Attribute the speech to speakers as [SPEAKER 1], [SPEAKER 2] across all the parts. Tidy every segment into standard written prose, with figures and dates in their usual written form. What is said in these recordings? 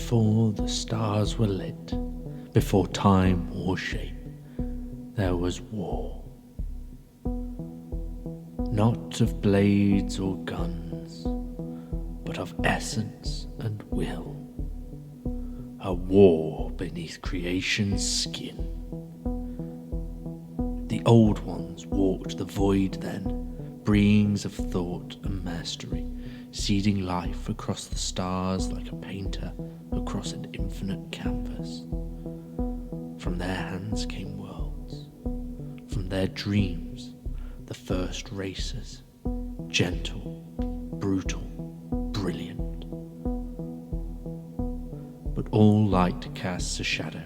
[SPEAKER 1] Before the stars were lit, before time wore shape, there was war. Not of blades or guns, but of essence and will. A war beneath creation's skin. The old ones walked the void then, breathings of thought and mastery, seeding life across the stars like a painter across an infinite canvas. From their hands came worlds, from their dreams the first races, gentle, brutal, brilliant. But all light casts a shadow,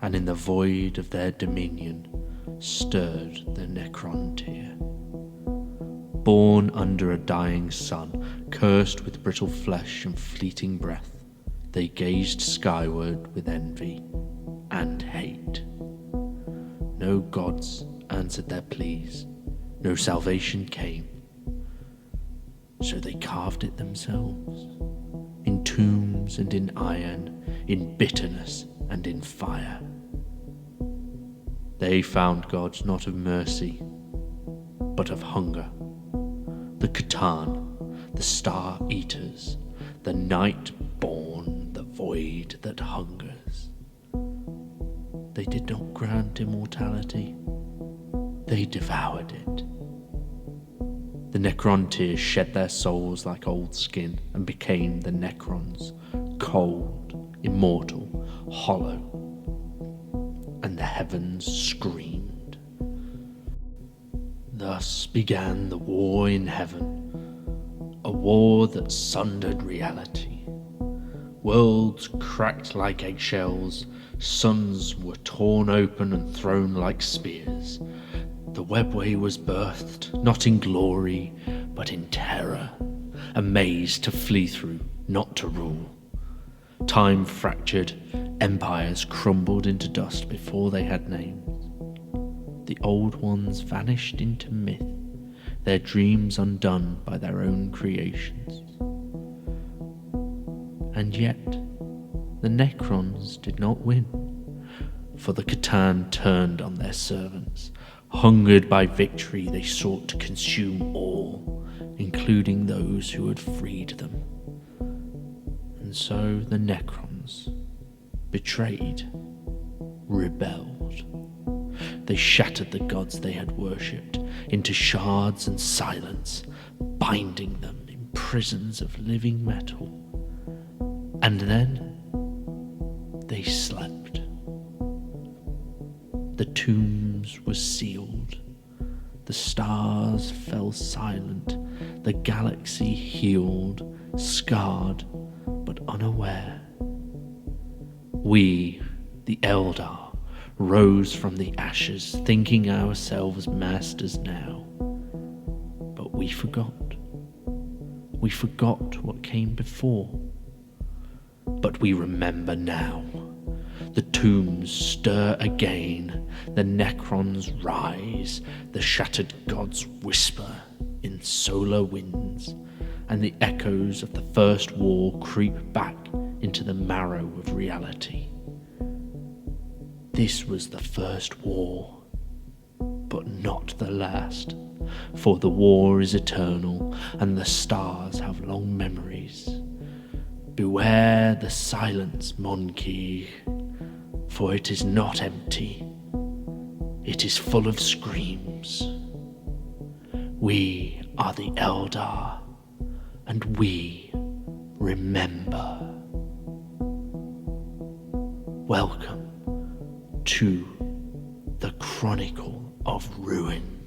[SPEAKER 1] and in the void of their dominion stirred the Necron tear. Born under a dying sun, cursed with brittle flesh and fleeting breath, they gazed skyward with envy and hate. No gods answered their pleas, no salvation came, so they carved it themselves, in tombs and in iron, in bitterness and in fire. They found gods not of mercy, but of hunger. The Catan, the Star Eaters, the Night-born, the void that hungers. They did not grant immortality, they devoured it. The Necrontyrs shed their souls like old skin and became the Necrons, cold, immortal, hollow, and the heavens screamed. Thus began the war in heaven, a war that sundered reality. Worlds cracked like eggshells, suns were torn open and thrown like spears. The webway was birthed, not in glory, but in terror, a maze to flee through, not to rule. Time fractured, empires crumbled into dust before they had names. The old ones vanished into myth, their dreams undone by their own creations. And yet, the Necrons did not win, for the Catan turned on their servants. Hungered by victory, they sought to consume all, including those who had freed them. And so the Necrons, betrayed, rebelled. They shattered the gods they had worshipped into shards and silence, binding them in prisons of living metal. And then they slept. The tombs were sealed, the stars fell silent, the galaxy healed, scarred but unaware. We, the Eldar, rose from the ashes, thinking ourselves masters now. But we forgot. We forgot what came before. But we remember now. The tombs stir again, the Necrons rise, the shattered gods whisper in solar winds, and the echoes of the first war creep back into the marrow of reality. This was the first war, but not the last, for the war is eternal, and the stars have long memories. Beware the silence, Monkey, for it is not empty, it is full of screams. We are the Eldar, and we remember. Welcome to the Chronicle of Ruin.